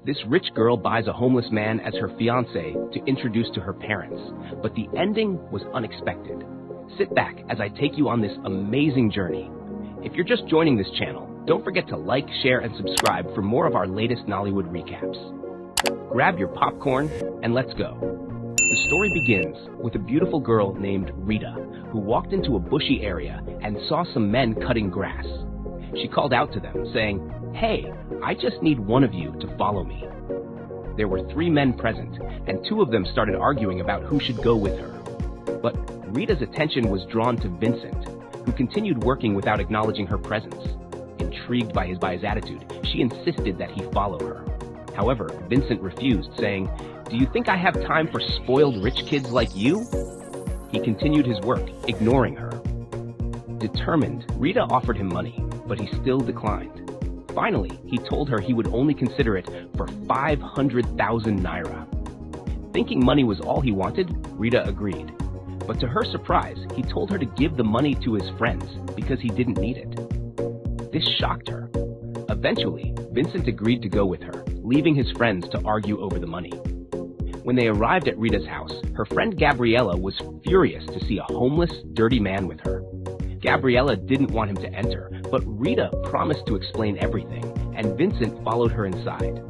This rich girl buys a homeless man as her fiancé to introduce to her parents, but the ending was unexpected. Sit back as I take you on this amazing journey. If you're just joining this channel, don't forget to like, share, and subscribe for more of our latest Nollywood recaps. Grab your popcorn and let's go. The story begins with a beautiful girl named Rita, who walked into a bushy area and saw some men cutting grass. She called out to them, saying, "Hey, I just need one of you to follow me." There were 3 men present, and 2 of them started arguing about who should go with her. But Rita's attention was drawn to Vincent, who continued working without acknowledging her presence. Intrigued by his attitude, she insisted that he follow her. However, Vincent refused, saying, "Do you think I have time for spoiled rich kids like you?" He continued his work, ignoring her. Determined, Rita offered him money, but he still declined. Finally, he told her he would only consider it for 500,000 naira. Thinking money was all he wanted, Rita agreed. But to her surprise, he told her to give the money to his friends because he didn't need it. This shocked her. Eventually, Vincent agreed to go with her, leaving his friends to argue over the money. When they arrived at Rita's house, her friend Gabriella was furious to see a homeless, dirty man with her. Gabriella didn't want him to enter, but Rita promised to explain everything, and Vincent followed her inside.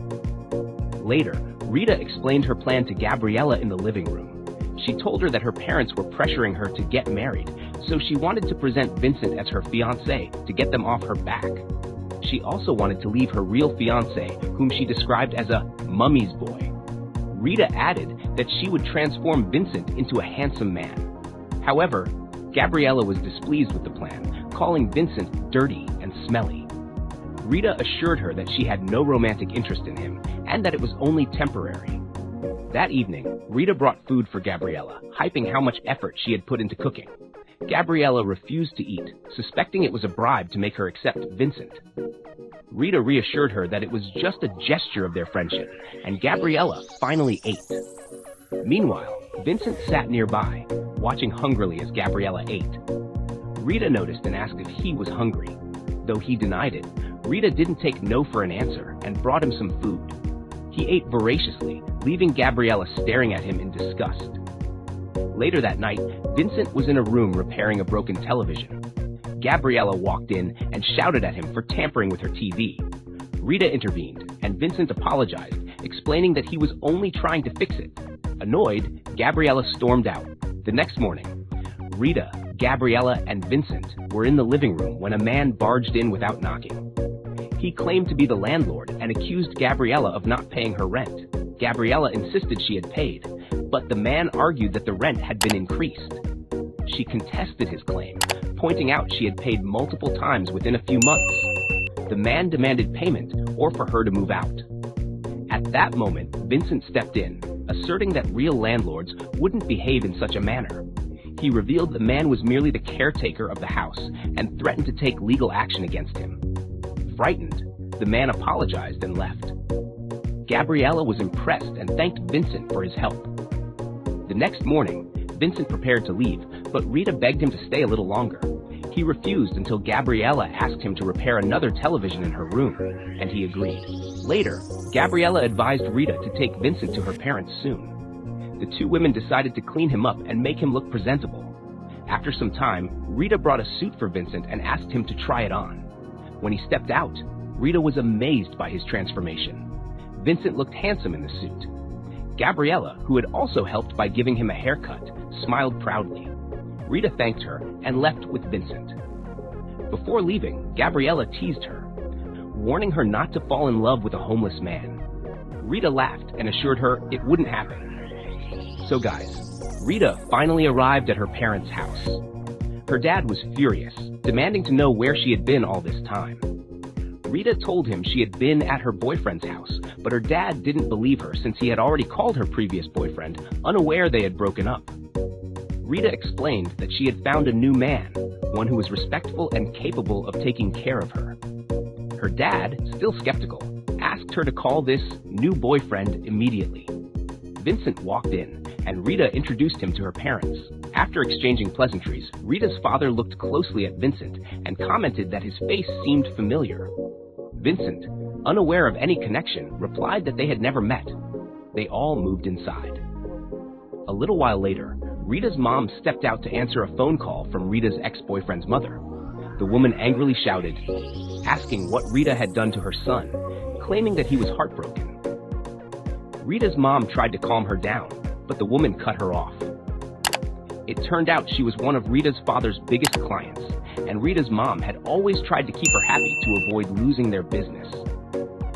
Later, Rita explained her plan to Gabriella in the living room. She told her that her parents were pressuring her to get married, so she wanted to present Vincent as her fiancé to get them off her back. She also wanted to leave her real fiancé, whom she described as a mummy's boy. Rita added that she would transform Vincent into a handsome man. However, Gabriella was displeased with the plan, calling Vincent dirty and smelly. Rita assured her that she had no romantic interest in him and that it was only temporary. That evening, Rita brought food for Gabriella, hyping how much effort she had put into cooking. Gabriella refused to eat, suspecting it was a bribe to make her accept Vincent. Rita reassured her that it was just a gesture of their friendship, and Gabriella finally ate. Meanwhile, Vincent sat nearby, watching hungrily as Gabriella ate. Rita noticed and asked if he was hungry. Though he denied it, Rita didn't take no for an answer and brought him some food. He ate voraciously, leaving Gabriella staring at him in disgust. Later that night, Vincent was in a room repairing a broken television. Gabriella walked in and shouted at him for tampering with her TV. Rita intervened, and Vincent apologized, explaining that he was only trying to fix it. Annoyed, Gabriella stormed out. The next morning, Rita, Gabriella, and Vincent were in the living room when a man barged in without knocking. He claimed to be the landlord and accused Gabriella of not paying her rent. Gabriella insisted she had paid, but the man argued that the rent had been increased. She contested his claim, pointing out she had paid multiple times within a few months. The man demanded payment or for her to move out. At that moment, Vincent stepped in, asserting that real landlords wouldn't behave in such a manner. He revealed the man was merely the caretaker of the house and threatened to take legal action against him. Frightened, the man apologized and left. Gabriella was impressed and thanked Vincent for his help. The next morning, Vincent prepared to leave, but Rita begged him to stay a little longer. He refused until Gabriella asked him to repair another television in her room, and he agreed. Later, Gabriella advised Rita to take Vincent to her parents soon. The 2 women decided to clean him up and make him look presentable. After some time, Rita brought a suit for Vincent and asked him to try it on. When he stepped out, Rita was amazed by his transformation. Vincent looked handsome in the suit. Gabriella, who had also helped by giving him a haircut, smiled proudly. Rita thanked her and left with Vincent. Before leaving, Gabriella teased her, warning her not to fall in love with a homeless man. Rita laughed and assured her it wouldn't happen. So guys, Rita finally arrived at her parents' house. Her dad was furious, demanding to know where she had been all this time. Rita told him she had been at her boyfriend's house, but her dad didn't believe her since he had already called her previous boyfriend, unaware they had broken up. Rita explained that she had found a new man, one who was respectful and capable of taking care of her. Her dad, still skeptical, asked her to call this new boyfriend immediately. Vincent walked in, and Rita introduced him to her parents. After exchanging pleasantries, Rita's father looked closely at Vincent and commented that his face seemed familiar. Vincent, unaware of any connection, replied that they had never met. They all moved inside. A little while later, Rita's mom stepped out to answer a phone call from Rita's ex-boyfriend's mother. The woman angrily shouted, asking what Rita had done to her son, claiming that he was heartbroken. Rita's mom tried to calm her down, but the woman cut her off. It turned out she was one of Rita's father's biggest clients, and Rita's mom had always tried to keep her happy to avoid losing their business.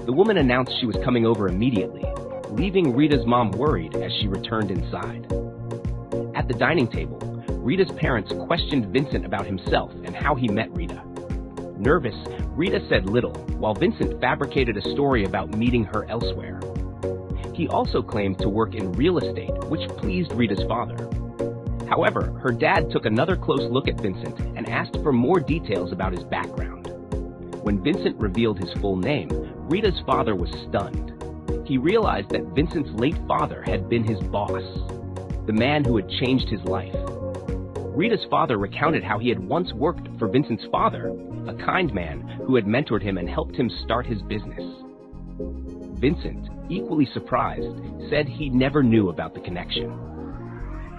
The woman announced she was coming over immediately, leaving Rita's mom worried as she returned inside. At the dining table, Rita's parents questioned Vincent about himself and how he met Rita. Nervous, Rita said little, while Vincent fabricated a story about meeting her elsewhere. He also claimed to work in real estate, which pleased Rita's father. However, her dad took another close look at Vincent and asked for more details about his background. When Vincent revealed his full name, Rita's father was stunned. He realized that Vincent's late father had been his boss, the man who had changed his life. Rita's father recounted how he had once worked for Vincent's father, a kind man who had mentored him and helped him start his business. Vincent, equally surprised, said he never knew about the connection.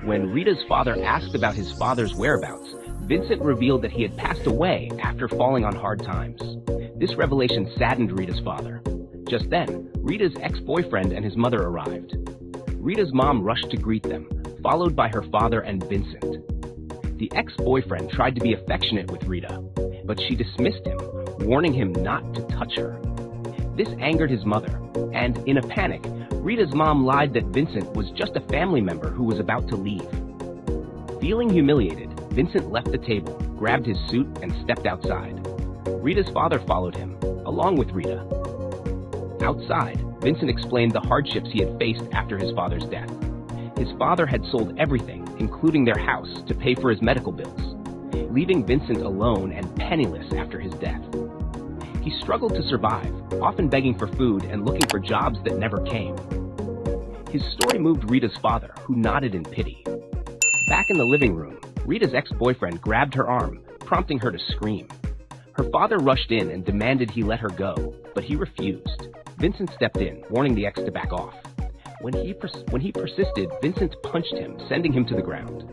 When Rita's father asked about his father's whereabouts, Vincent revealed that he had passed away after falling on hard times. This revelation saddened Rita's father. Just then, Rita's ex-boyfriend and his mother arrived. Rita's mom rushed to greet them, followed by her father and Vincent. The ex-boyfriend tried to be affectionate with Rita, but she dismissed him, warning him not to touch her. This angered his mother, and in a panic, Rita's mom lied that Vincent was just a family member who was about to leave. Feeling humiliated, Vincent left the table, grabbed his suit, and stepped outside. Rita's father followed him, along with Rita. Outside, Vincent explained the hardships he had faced after his father's death. His father had sold everything, including their house, to pay for his medical bills, leaving Vincent alone and penniless after his death. He struggled to survive, often begging for food and looking for jobs that never came. His story moved Rita's father, who nodded in pity. Back in the living room, Rita's ex-boyfriend grabbed her arm, prompting her to scream. Her father rushed in and demanded he let her go, but he refused. Vincent stepped in, warning the ex to back off. When he persisted, Vincent punched him, sending him to the ground.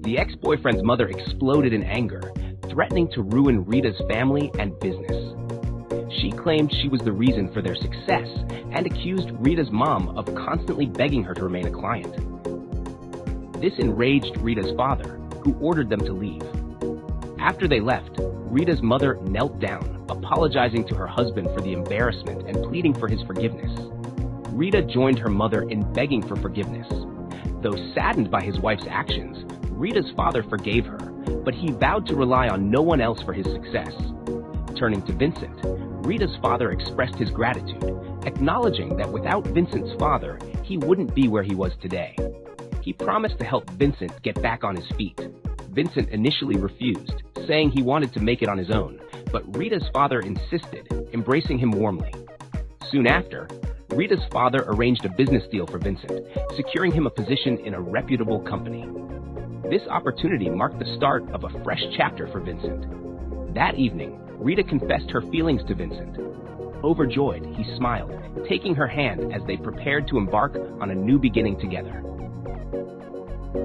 The ex-boyfriend's mother exploded in anger, threatening to ruin Rita's family and business. She claimed she was the reason for their success and accused Rita's mom of constantly begging her to remain a client. This enraged Rita's father, who ordered them to leave. After they left, Rita's mother knelt down, apologizing to her husband for the embarrassment and pleading for his forgiveness. Rita joined her mother in begging for forgiveness. Though saddened by his wife's actions, Rita's father forgave her, but he vowed to rely on no one else for his success. Turning to Vincent, Rita's father expressed his gratitude, acknowledging that without Vincent's father, he wouldn't be where he was today. He promised to help Vincent get back on his feet. Vincent initially refused, saying he wanted to make it on his own, but Rita's father insisted, embracing him warmly. Soon after, Rita's father arranged a business deal for Vincent, securing him a position in a reputable company. This opportunity marked the start of a fresh chapter for Vincent. That evening, Rita confessed her feelings to Vincent. Overjoyed, he smiled, taking her hand as they prepared to embark on a new beginning together.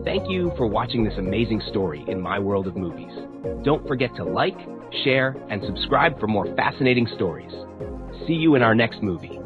Thank you for watching this amazing story in my world of movies. Don't forget to like, share, and subscribe for more fascinating stories. See you in our next movie.